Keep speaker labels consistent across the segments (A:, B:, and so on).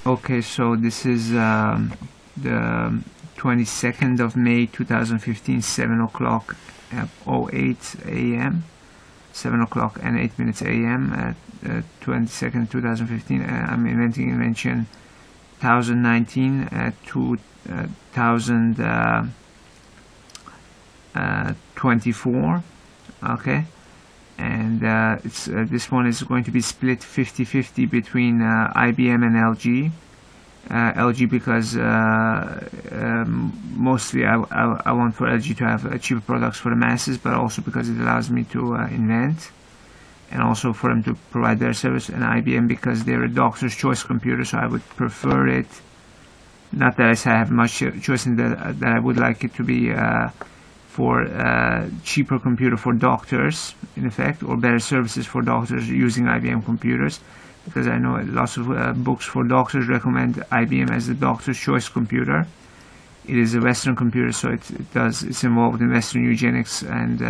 A: Okay, so this is the 22nd of May 2015, 7 o'clock 08 a.m. 7 o'clock and 8 minutes a.m. at 22nd 2015. I'm inventing invention 1019 at 2024. Okay, and this one is going to be split 50-50 between IBM and LG. LG because mostly I want for LG to have cheaper products for the masses, but also because it allows me to invent, and also for them to provide their service. And IBM because they're a doctor's choice computer, so I would prefer it. Not that I have much choice in that I would like it to be for cheaper computer for doctors, in effect, or better services for doctors using IBM computers. Because I know lots of books for doctors recommend IBM as the doctor's choice computer. It is a Western computer, so it's involved in Western eugenics, and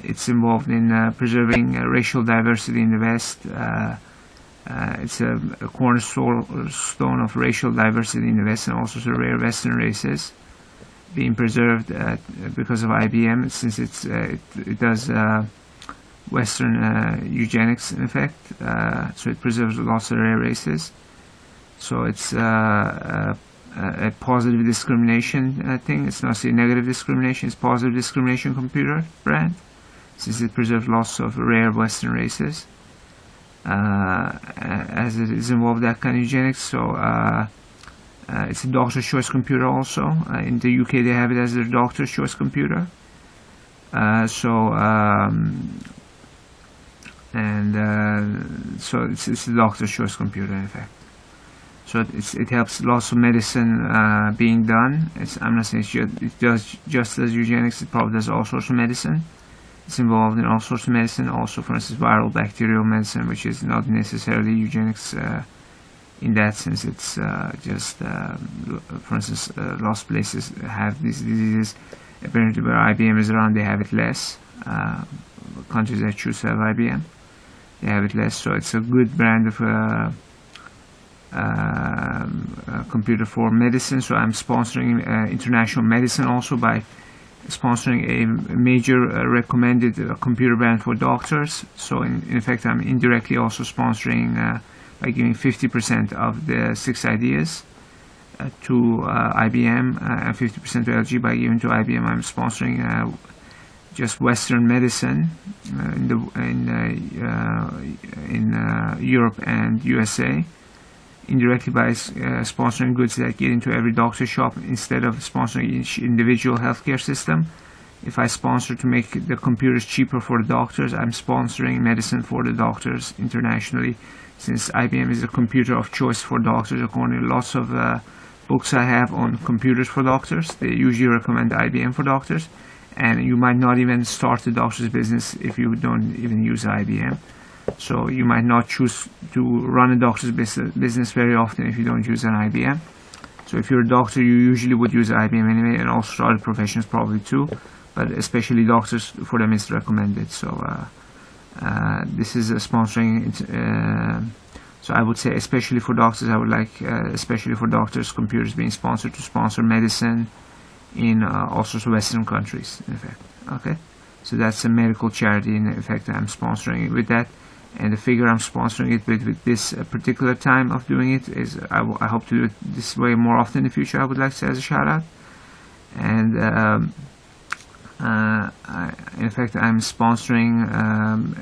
A: it's involved in preserving racial diversity in the West. It's a cornerstone of racial diversity in the West, and also the rare Western races being preserved because of IBM, since it does Western eugenics, in effect, so it preserves lots of rare races. So it's a positive discrimination thing. It's not a negative discrimination, it's positive discrimination computer brand, since it preserves lots of rare Western races, as it is involved that kind of eugenics. So it's a doctor's choice computer also. In the UK they have it as their doctor's choice computer. So it's a doctor's choice computer, in fact. So it helps lots of medicine being done. I'm not saying it does just as eugenics. It probably does all sorts of medicine. It's involved in all sorts of medicine. Also, for instance, viral bacterial medicine, which is not necessarily eugenics in that sense. It's just, for instance, lots of places have these diseases. Apparently, where IBM is around, they have it less. Countries that choose to have IBM, they have it less. So it's a good brand of computer for medicine. So I'm sponsoring international medicine also by sponsoring a major recommended computer brand for doctors. So in fact, I'm indirectly also sponsoring by giving 50% of the 6 ideas to IBM and 50% to LG. By giving to IBM, I'm sponsoring just Western medicine in Europe and USA, indirectly by sponsoring goods that get into every doctor shop instead of sponsoring each individual healthcare system. If I sponsor to make the computers cheaper for the doctors, I'm sponsoring medicine for the doctors internationally, since IBM is a computer of choice for doctors. According to lots of books I have on computers for doctors, they usually recommend IBM for doctors. And you might not even start a doctor's business if you don't even use IBM. So you might not choose to run a doctor's business very often if you don't use an IBM. So if you're a doctor, you usually would use IBM anyway, and also other professions probably too, but especially doctors, for them it's recommended. So this is a sponsoring. So I would say especially for doctors, I would like especially for doctors computers being sponsored to sponsor medicine in all sorts of Western countries, in effect. Okay, so that's a medical charity, in effect. I'm sponsoring it with that, and the figure I'm sponsoring it with this particular time of doing it is I hope to do it this way more often in the future. I would like to say as a shout out. And in fact, I'm sponsoring,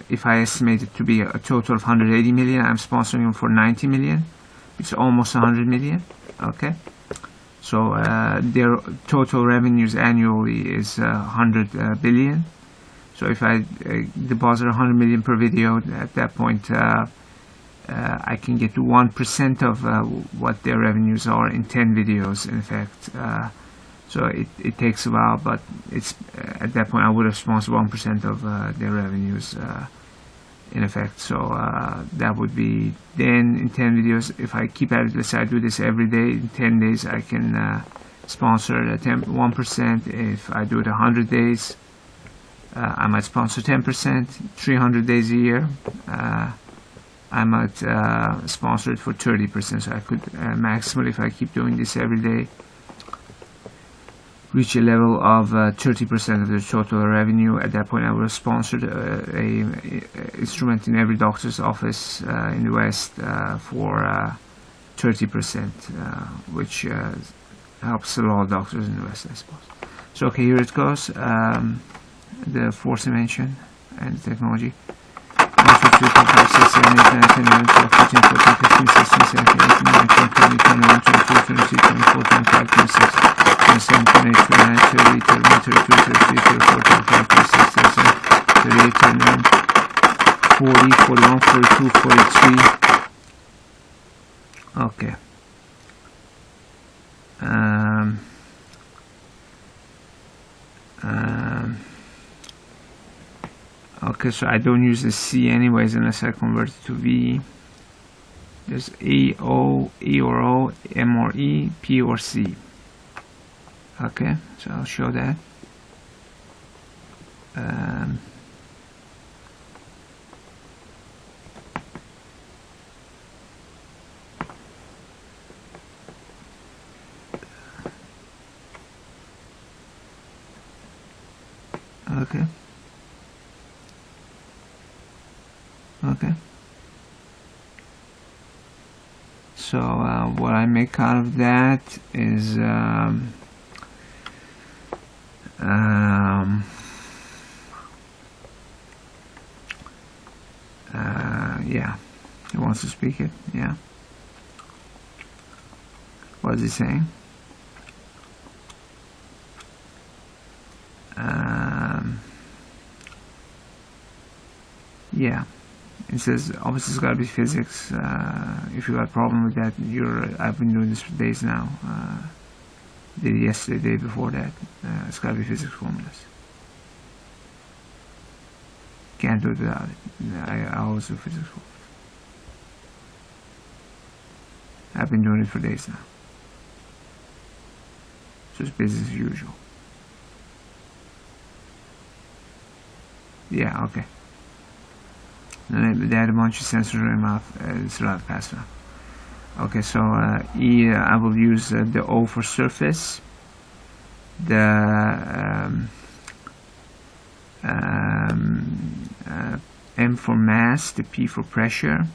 A: if I estimate it to be a total of 180 million, I'm sponsoring them for 90 million. It's almost 100 million. Okay, so their total revenues annually is 100 billion. So if I deposit 100 million per video, at that point I can get to 1% of what their revenues are in 10 videos, in fact. So it takes a while, but it's at that point I would have sponsored 1% of their revenues, in effect. So that would be then in 10 videos. If I keep at it, let's say I do this every day, in 10 days I can sponsor 1%. If I do it 100 days, I might sponsor 10%, 300 days a year. I might sponsor it for 30%. So I could maximally, if I keep doing this every day, reach a level of 30% of the total revenue. At that point, I would have sponsored a instrument in every doctor's office in the West for 30%, which helps a lot of doctors in the West, I suppose. So okay, here it goes. The force invention and the technology. 1, 2, 3, 4, 5, 6, 7, 8, 9, 10, 11, 12, 13, 14, 15, 16, 17, 18, 19, 20, 21, 22, 23, 24, 25, 26, 27, 28, 29, 30, 31, 32, 33, 34, 35, 36, 37, 38, 39, 40, 41, 42, 43. Okay. Okay, so I don't use the C anyways unless I convert it to V. There's E, O, E or O, M or E, P or C. Okay, so I'll show that. Okay. Okay. So what I make out of that is yeah, he wants to speak it. Yeah. What is he saying? Yeah. It says obviously it's gotta be physics. If you got a problem with that, I've been doing this for days now. Did it yesterday, the day before that. It's gotta be physics formulas. Can't do it without it. I always do physics formulas. I've been doing it for days now. So it's business as usual. Yeah, okay. They had a bunch of sensors in my mouth. It's a lot faster. Okay, so E, I will use the O for surface, the M for mass, the P for pressure.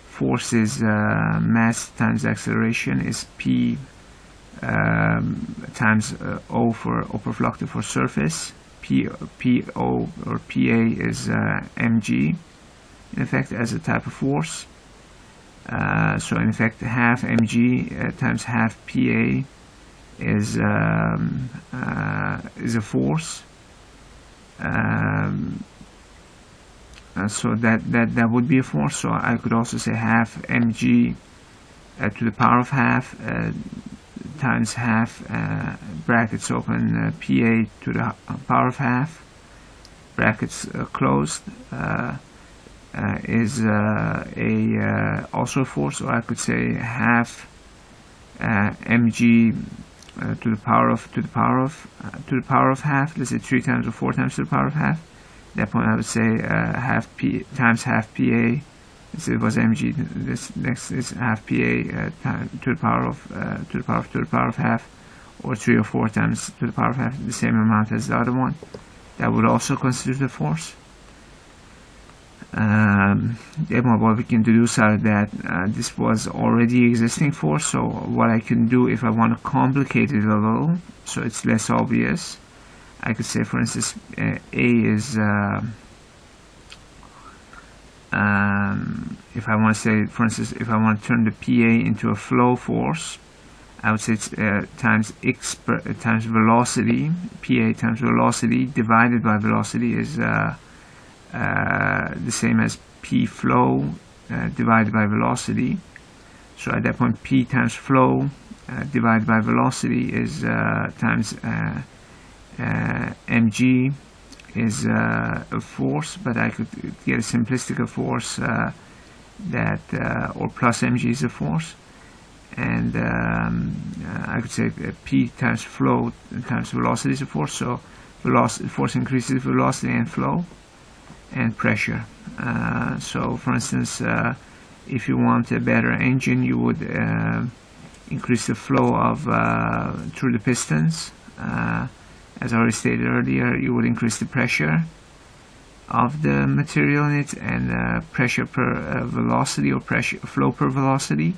A: Force is mass times acceleration is P times O for reflective for surface. PO or PA is mg. In effect, as a type of force. So in effect, half mg times half pa is a force. So that would be a force. So I could also say half mg to the power of half times half brackets open pa to the power of half brackets closed. Is also a force, or I could say half mg to the power of half. Let's say 3 times or 4 times to the power of half. At that point, I would say half p times half pa. Let's say it was mg. This next is half pa to the power of half, or 3 or 4 times to the power of half, the same amount as the other one. That would also constitute a force. What we can deduce out of that, this was already existing force, so what I can do if I want to complicate it a little so it's less obvious, I could say, for instance, A is if I want to say, for instance, if I want to turn the PA into a flow force, I would say it's times x times velocity. PA times velocity divided by velocity is the same as P flow divided by velocity. So at that point, P times flow divided by velocity is times mg is a force, but I could get a simplistic force that or plus mg is a force, and I could say P times flow times velocity is a force. So velocity, force increases velocity and flow. and pressure. So for instance, if you want a better engine, you would increase the flow of through the pistons. As I already stated earlier, you would increase the pressure of the material in it, and pressure per velocity, or pressure flow per velocity.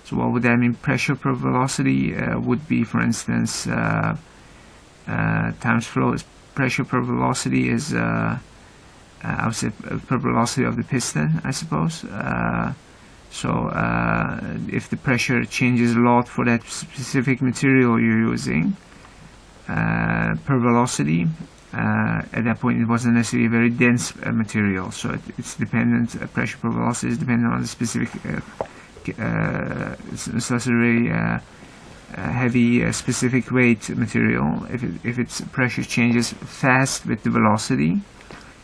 A: So what would that mean? Pressure per velocity would be, for instance, times flow is pressure per velocity is I would say per velocity of the piston, I suppose. So if the pressure changes a lot for that specific material you're using per velocity, at that point it wasn't necessarily a very dense material, so it's dependent. Pressure per velocity is dependent on the specific it's not a very heavy specific weight material. If its pressure changes fast with the velocity,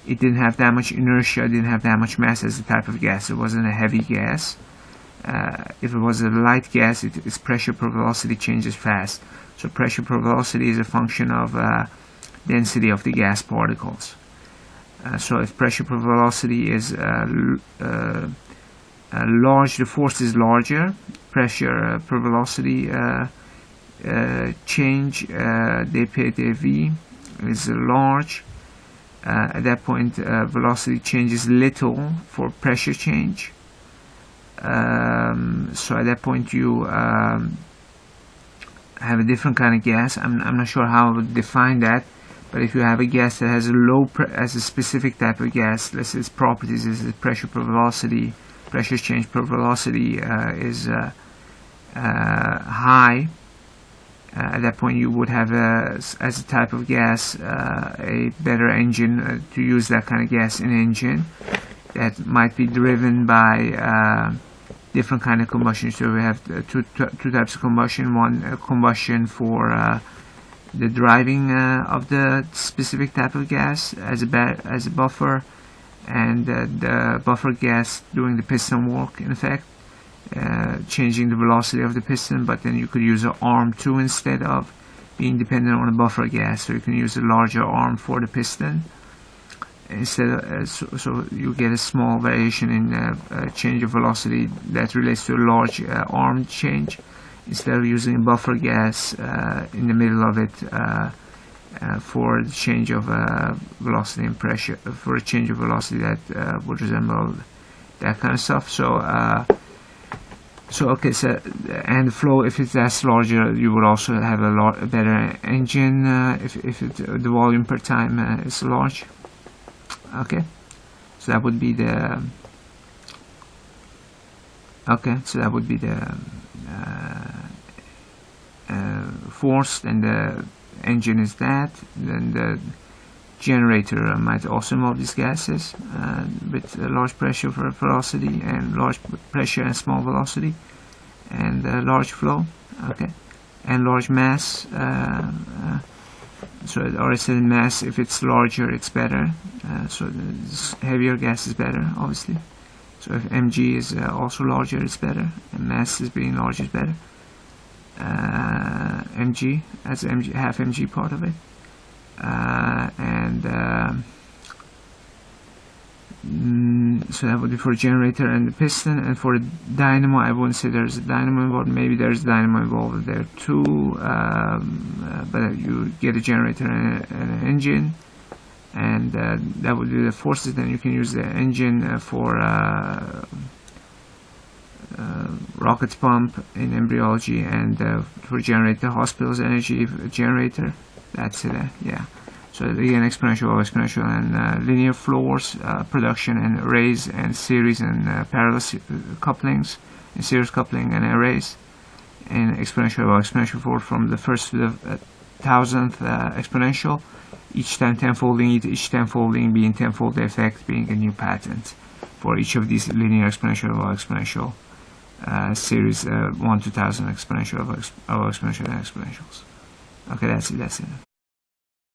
A: it didn't have that much inertia, didn't have that much mass as a type of gas. It wasn't a heavy gas. If it was a light gas, its pressure per velocity changes fast. So pressure per velocity is a function of density of the gas particles. So if pressure per velocity is large, the force is larger. Pressure per velocity change, dP/dV, is large. At that point, velocity changes little for pressure change. So at that point you have a different kind of gas. I'm not sure how I would define that, but if you have a gas that has a as a specific type of gas, let's say its properties is pressure per velocity, pressure change per velocity is high, at that point you would have as a type of gas a better engine to use that kind of gas in an engine that might be driven by different kind of combustion. So we have two types of combustion. One combustion for the driving of the specific type of gas as a buffer, and the buffer gas doing the piston work, in effect, changing the velocity of the piston. But then you could use an arm too, instead of being dependent on a buffer gas. So you can use a larger arm for the piston instead of, so you get a small variation in change of velocity that relates to a large arm change, instead of using a buffer gas in the middle of it for the change of velocity and pressure, for a change of velocity that would resemble that kind of stuff. So okay, so and the flow, if that's larger, you would also have a better engine if the volume per time is large. Okay, so that would be the force, and the engine is that. Then the generator might also involve these gases with large pressure for velocity, and large pressure and small velocity, and large flow. Okay, and large mass. So I already said mass, if it's larger it's better, so the heavier gas is better, obviously. So if mg is also larger, it's better, and mass is being large is better. Mg as mg, half mg part of it, so that would be for the generator and the piston. And for the dynamo, I wouldn't say there's a dynamo involved. Maybe there's a dynamo involved there too, but you get a generator and an engine, and that would be the forces. Then you can use the engine for rocket pump in embryology, and for generate the hospital's energy generator. That's it. Yeah. So again, exponential, exponential, and linear floors, production and arrays, and series and parallel couplings, and series coupling and arrays, and exponential, exponential floor from the first to the 1000th exponential, each time tenfolding, each tenfolding being tenfold effect, being a new patent for each of these linear, exponential, or exponential series 1 to 1000 exponential, exponential, and exponentials. Okay, that's it.